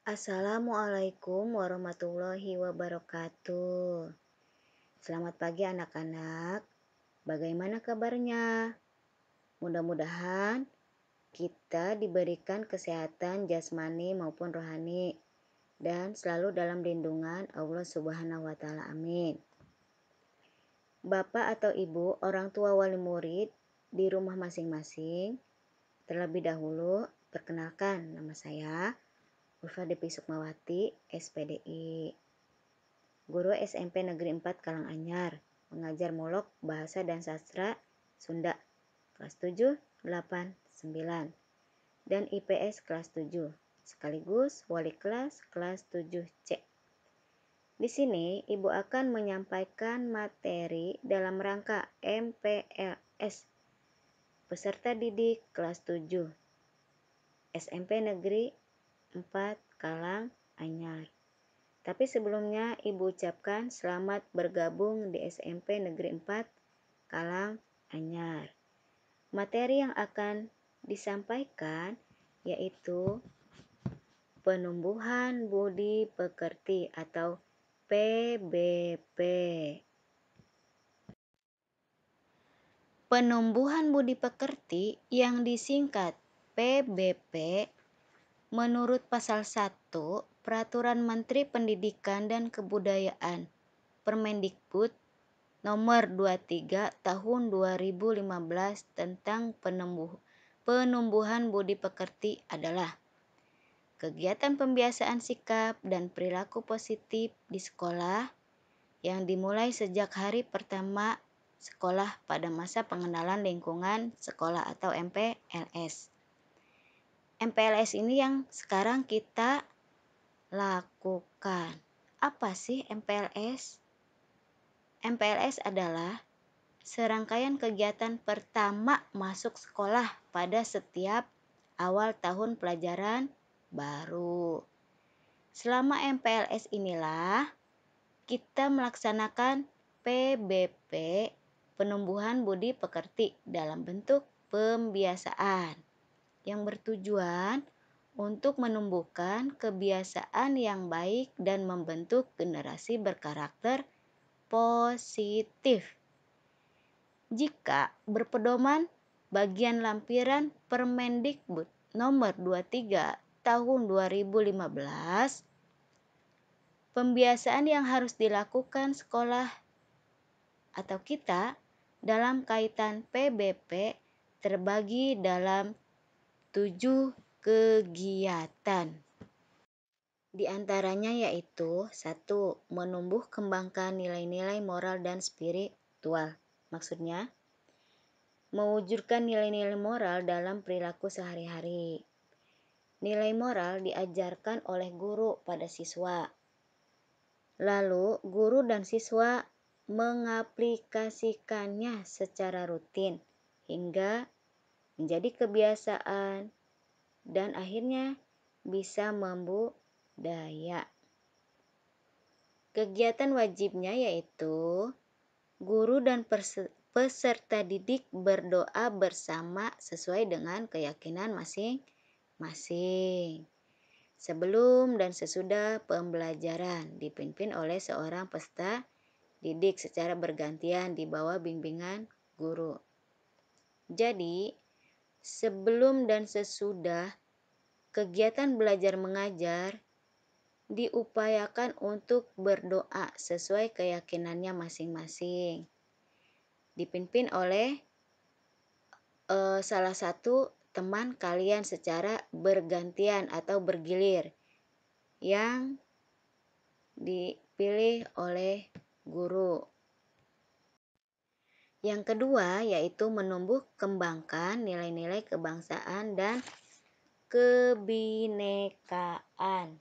Assalamualaikum warahmatullahi wabarakatuh. Selamat pagi anak-anak. Bagaimana kabarnya? Mudah-mudahan kita diberikan kesehatan jasmani maupun rohani dan selalu dalam lindungan Allah Subhanahu wa taala. Amin. Bapak atau Ibu, orang tua wali murid di rumah masing-masing, terlebih dahulu perkenalkan, nama saya Ulfa Depi Sukmawati, SPDI, Guru SMP Negeri 4 Karanganyar, mengajar mulok Bahasa dan Sastra Sunda kelas 7, 8, 9, dan IPS kelas 7, sekaligus wali kelas 7C. Di sini Ibu akan menyampaikan materi dalam rangka MPLS peserta didik kelas 7 SMP Negeri 4 Karanganyar. Tapi sebelumnya Ibu ucapkan selamat bergabung di SMP Negeri 4 Karanganyar. Materi yang akan disampaikan yaitu penumbuhan budi pekerti atau PBP. Penumbuhan budi pekerti yang disingkat PBP menurut pasal 1 Peraturan Menteri Pendidikan dan Kebudayaan Permendikbud nomor 23 tahun 2015 tentang penumbuhan budi pekerti adalah kegiatan pembiasaan sikap dan perilaku positif di sekolah yang dimulai sejak hari pertama sekolah pada masa pengenalan lingkungan sekolah atau MPLS. MPLS ini yang sekarang kita lakukan. Apa sih MPLS? MPLS adalah serangkaian kegiatan pertama masuk sekolah pada setiap awal tahun pelajaran baru. Selama MPLS inilah kita melaksanakan PBP, penumbuhan budi pekerti dalam bentuk pembiasaan yang bertujuan untuk menumbuhkan kebiasaan yang baik dan membentuk generasi berkarakter positif. Jika berpedoman bagian lampiran Permendikbud nomor 23 tahun 2015, pembiasaan yang harus dilakukan sekolah atau kita dalam kaitan PBP terbagi dalam 7 kegiatan. Di antaranya yaitu 1. Menumbuh kembangkan nilai-nilai moral dan spiritual. Maksudnya, mewujudkan nilai-nilai moral dalam perilaku sehari-hari. Nilai moral diajarkan oleh guru pada siswa. Lalu, guru dan siswa mengaplikasikannya secara rutin hingga menjadi kebiasaan dan akhirnya bisa membudaya. Kegiatan wajibnya yaitu guru dan peserta didik berdoa bersama sesuai dengan keyakinan masing-masing. Sebelum dan sesudah pembelajaran dipimpin oleh seorang peserta didik secara bergantian di bawah bimbingan guru. Jadi, sebelum dan sesudah kegiatan belajar mengajar diupayakan untuk berdoa sesuai keyakinannya masing-masing. Dipimpin oleh salah satu teman kalian secara bergantian atau bergilir yang dipilih oleh guru. Yang kedua yaitu menumbuh kembangkan nilai-nilai kebangsaan dan kebinekaan.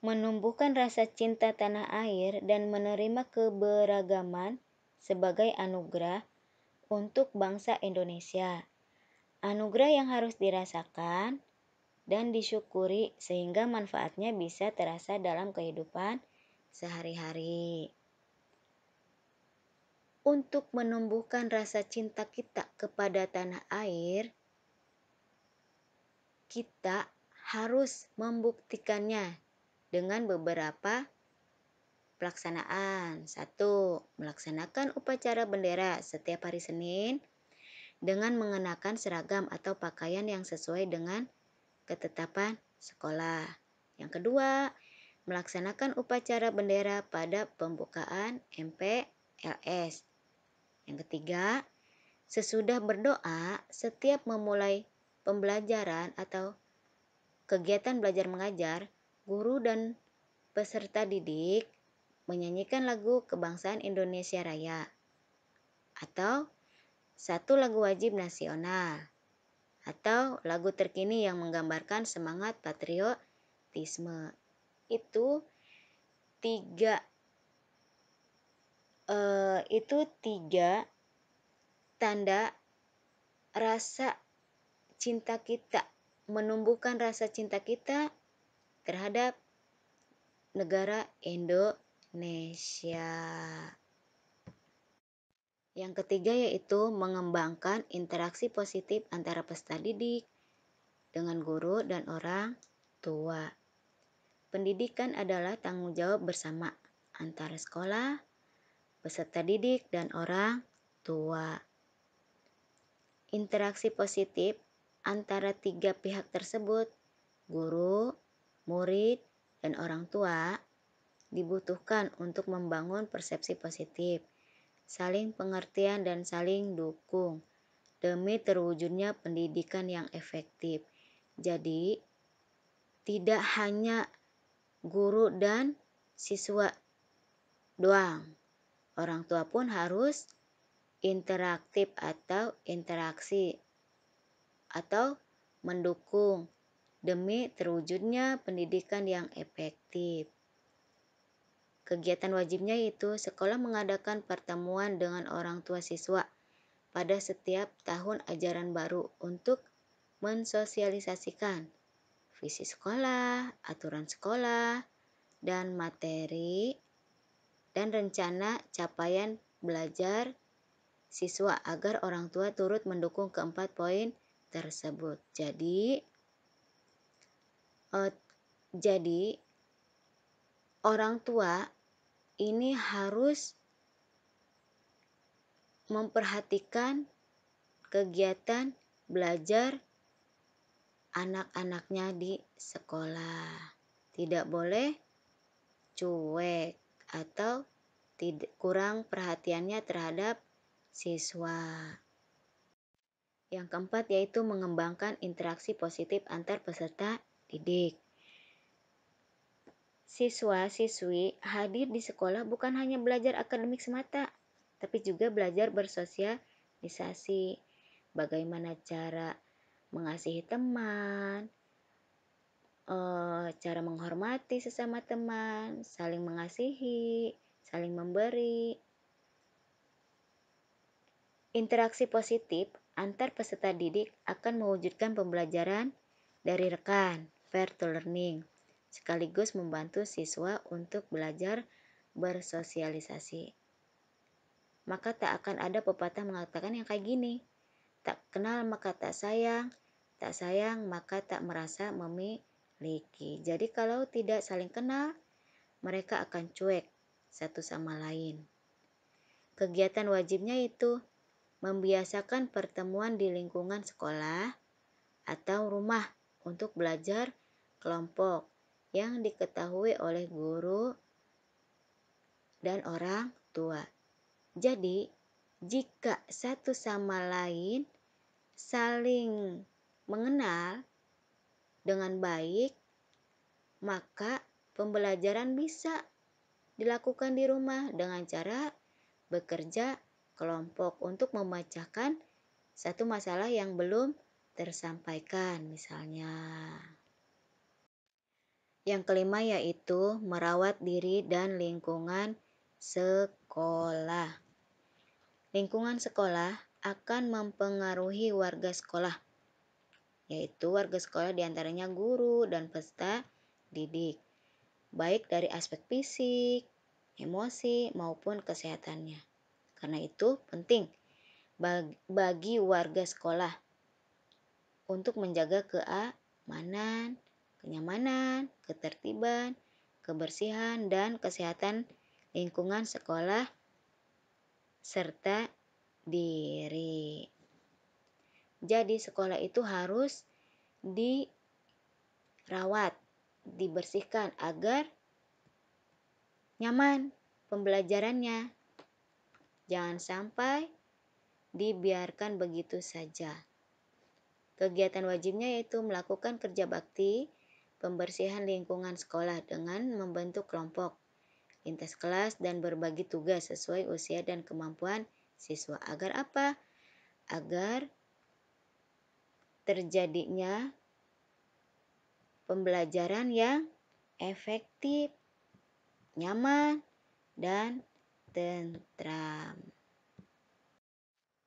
Menumbuhkan rasa cinta tanah air dan menerima keberagaman sebagai anugerah untuk bangsa Indonesia. Anugerah yang harus dirasakan dan disyukuri sehingga manfaatnya bisa terasa dalam kehidupan sehari-hari. Untuk menumbuhkan rasa cinta kita kepada tanah air, kita harus membuktikannya dengan beberapa pelaksanaan. 1. Melaksanakan upacara bendera setiap hari Senin dengan mengenakan seragam atau pakaian yang sesuai dengan ketetapan sekolah. Yang kedua, melaksanakan upacara bendera pada pembukaan MPLS. Yang ketiga, sesudah berdoa setiap memulai pembelajaran atau kegiatan belajar mengajar, guru dan peserta didik menyanyikan lagu kebangsaan Indonesia Raya atau satu lagu wajib nasional atau lagu terkini yang menggambarkan semangat patriotisme. Itu tiga tanda rasa cinta kita, menumbuhkan rasa cinta kita terhadap negara Indonesia. Yang ketiga yaitu mengembangkan interaksi positif antara peserta didik dengan guru dan orang tua. Pendidikan adalah tanggung jawab bersama antara sekolah, peserta didik, dan orang tua. Interaksi positif antara tiga pihak tersebut, guru, murid, dan orang tua, dibutuhkan untuk membangun persepsi positif, saling pengertian dan saling dukung demi terwujudnya pendidikan yang efektif. Jadi, tidak hanya guru dan siswa doang. Orang tua pun harus interaktif atau interaksi atau mendukung demi terwujudnya pendidikan yang efektif. Kegiatan wajibnya itu sekolah mengadakan pertemuan dengan orang tua siswa pada setiap tahun ajaran baru untuk mensosialisasikan visi sekolah, aturan sekolah, dan materi dan rencana capaian belajar siswa agar orang tua turut mendukung keempat poin tersebut. Jadi orang tua ini harus memperhatikan kegiatan belajar anak-anaknya di sekolah. Tidak boleh cuek atau kurang perhatiannya terhadap siswa. Yang keempat yaitu mengembangkan interaksi positif antar peserta didik. Siswa-siswi hadir di sekolah bukan hanya belajar akademik semata, tapi juga belajar bersosialisasi, bagaimana cara mengasihi teman, cara menghormati sesama teman, saling mengasihi, saling memberi. Interaksi positif antar peserta didik akan mewujudkan pembelajaran dari rekan, peer to learning, sekaligus membantu siswa untuk belajar bersosialisasi. Maka tak akan ada pepatah mengatakan yang kayak gini, tak kenal maka tak sayang maka tak merasa memiliki. Jadi kalau tidak saling kenal, mereka akan cuek satu sama lain. Kegiatan wajibnya itu membiasakan pertemuan di lingkungan sekolah atau rumah untuk belajar kelompok yang diketahui oleh guru dan orang tua. Jadi, jika satu sama lain saling mengenal dengan baik, maka pembelajaran bisa dilakukan di rumah dengan cara bekerja kelompok untuk memecahkan satu masalah yang belum tersampaikan misalnya. Yang kelima yaitu merawat diri dan lingkungan sekolah. Lingkungan sekolah akan mempengaruhi warga sekolah, yaitu warga sekolah diantaranya guru dan peserta didik, baik dari aspek fisik, emosi, maupun kesehatannya. Karena itu penting bagi warga sekolah untuk menjaga keamanan, kenyamanan, ketertiban, kebersihan, dan kesehatan lingkungan sekolah serta diri. Jadi sekolah itu harus dirawat, dibersihkan agar nyaman pembelajarannya. Jangan sampai dibiarkan begitu saja. Kegiatan wajibnya yaitu melakukan kerja bakti, pembersihan lingkungan sekolah dengan membentuk kelompok, lintas kelas, dan berbagi tugas sesuai usia dan kemampuan siswa. Agar apa? Agar terjadinya pembelajaran yang efektif, nyaman, dan tentram.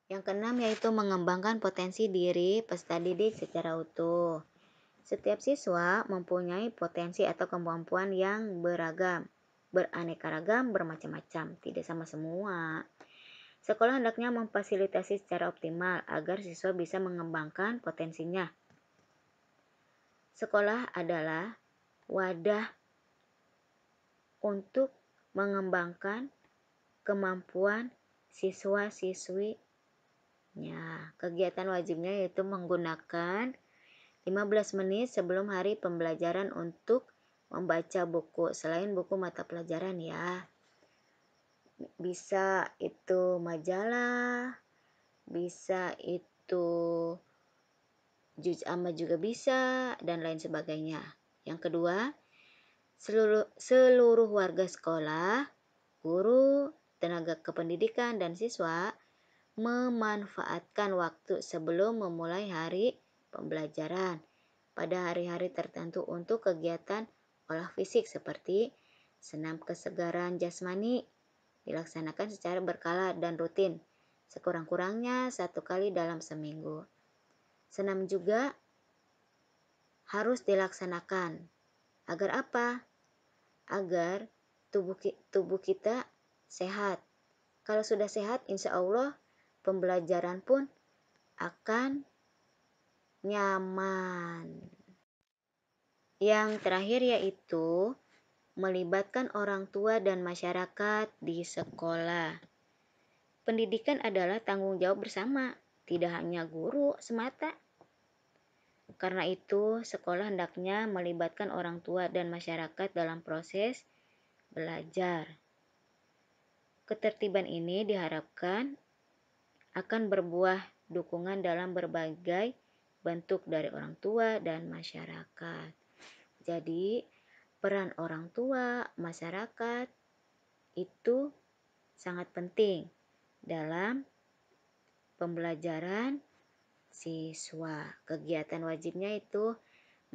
Yang keenam yaitu mengembangkan potensi diri peserta didik secara utuh. Setiap siswa mempunyai potensi atau kemampuan yang beragam, beraneka ragam, bermacam-macam, tidak sama semua. Sekolah hendaknya memfasilitasi secara optimal agar siswa bisa mengembangkan potensinya. Sekolah adalah wadah untuk mengembangkan kemampuan siswa-siswi. Kegiatan wajibnya yaitu menggunakan 15 menit sebelum hari pembelajaran untuk membaca buku selain buku mata pelajaran ya. Bisa itu majalah, bisa itu juz amma juga bisa, dan lain sebagainya. Yang kedua, seluruh warga sekolah, guru, tenaga kependidikan, dan siswa memanfaatkan waktu sebelum memulai hari pembelajaran pada hari-hari tertentu untuk kegiatan olah fisik seperti senam kesegaran jasmani dilaksanakan secara berkala dan rutin, sekurang-kurangnya 1 kali dalam seminggu. Senam juga harus dilaksanakan. Agar apa? Agar tubuh kita sehat. Kalau sudah sehat, insya Allah pembelajaran pun akan nyaman. Yang terakhir yaitu melibatkan orang tua dan masyarakat di sekolah. Pendidikan adalah tanggung jawab bersama, tidak hanya guru semata. Karena itu, sekolah hendaknya melibatkan orang tua dan masyarakat dalam proses belajar. Ketertiban ini diharapkan akan berbuah dukungan dalam berbagai bentuk dari orang tua dan masyarakat. Jadi, peran orang tua, masyarakat itu sangat penting dalam pembelajaran siswa. Kegiatan wajibnya itu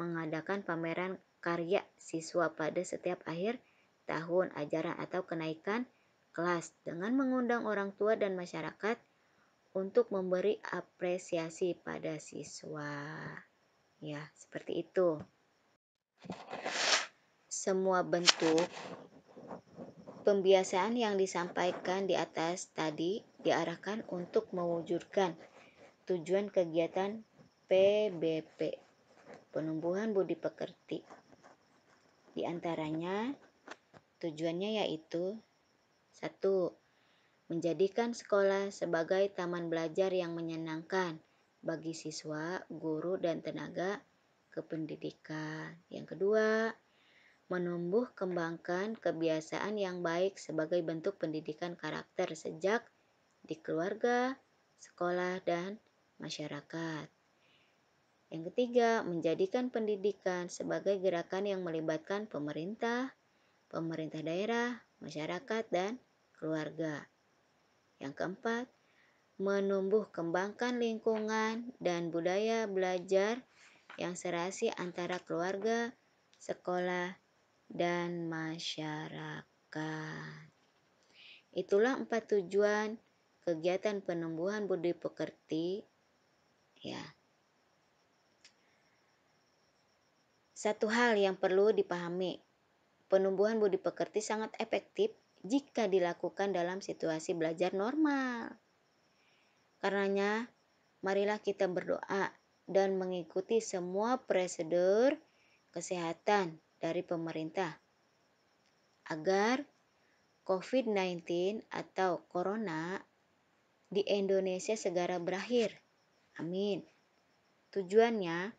mengadakan pameran karya siswa pada setiap akhir tahun ajaran atau kenaikan kelas dengan mengundang orang tua dan masyarakat untuk memberi apresiasi pada siswa. Ya, seperti itu. Semua bentuk pembiasaan yang disampaikan di atas tadi diarahkan untuk mewujudkan tujuan kegiatan PBP, penumbuhan budi pekerti. Di antaranya tujuannya yaitu 1. Menjadikan sekolah sebagai taman belajar yang menyenangkan bagi siswa, guru, dan tenaga kependidikan. Yang kedua, menumbuh kembangkan kebiasaan yang baik sebagai bentuk pendidikan karakter sejak di keluarga, sekolah, dan masyarakat. Yang ketiga, menjadikan pendidikan sebagai gerakan yang melibatkan pemerintah daerah, masyarakat, dan keluarga. Yang keempat, menumbuh kembangkan lingkungan dan budaya belajar yang serasi antara keluarga, sekolah, dan masyarakat. Itulah 4 tujuan kegiatan penumbuhan budi pekerti. Ya. Satu hal yang perlu dipahami, penumbuhan budi pekerti sangat efektif jika dilakukan dalam situasi belajar normal. Karenanya, marilah kita berdoa dan mengikuti semua prosedur kesehatan dari pemerintah agar COVID-19 atau Corona di Indonesia segera berakhir. Amin. Tujuannya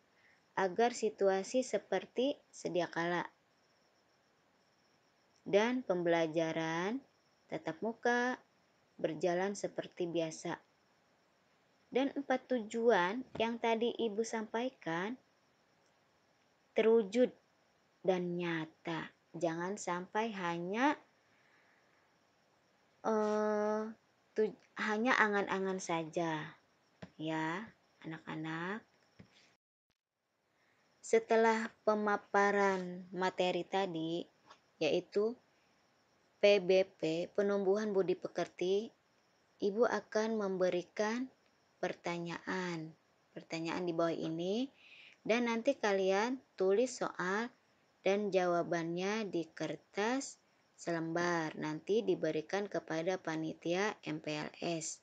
agar situasi seperti sedia kala dan pembelajaran tatap muka berjalan seperti biasa. Dan 4 tujuan yang tadi Ibu sampaikan terwujud dan nyata. Jangan sampai hanya hanya angan-angan saja, ya, anak-anak. Setelah pemaparan materi tadi, yaitu PBP, penumbuhan budi pekerti, Ibu akan memberikan pertanyaan di bawah ini, dan nanti kalian tulis soal dan jawabannya di kertas selembar, nanti diberikan kepada panitia MPLS.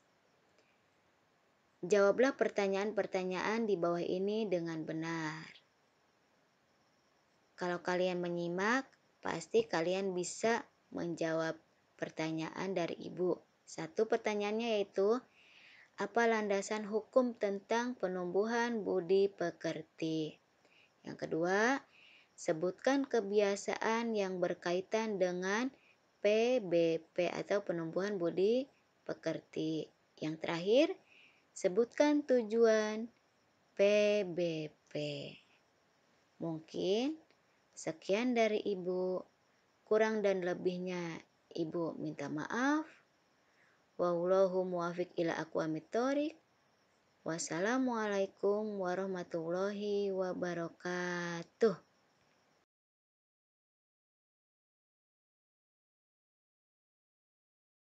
Jawablah pertanyaan-pertanyaan di bawah ini dengan benar. Kalau kalian menyimak, pasti kalian bisa menjawab pertanyaan dari Ibu. Satu pertanyaannya yaitu, apa landasan hukum tentang penumbuhan budi pekerti? Yang kedua, sebutkan kebiasaan yang berkaitan dengan PBP atau penumbuhan budi pekerti. Yang terakhir, sebutkan tujuan PBP. Mungkin sekian dari Ibu. Kurang dan lebihnya Ibu minta maaf. Wallahu muwaffiq ila aqwamit thoriq. Wassalamualaikum warahmatullahi wabarakatuh.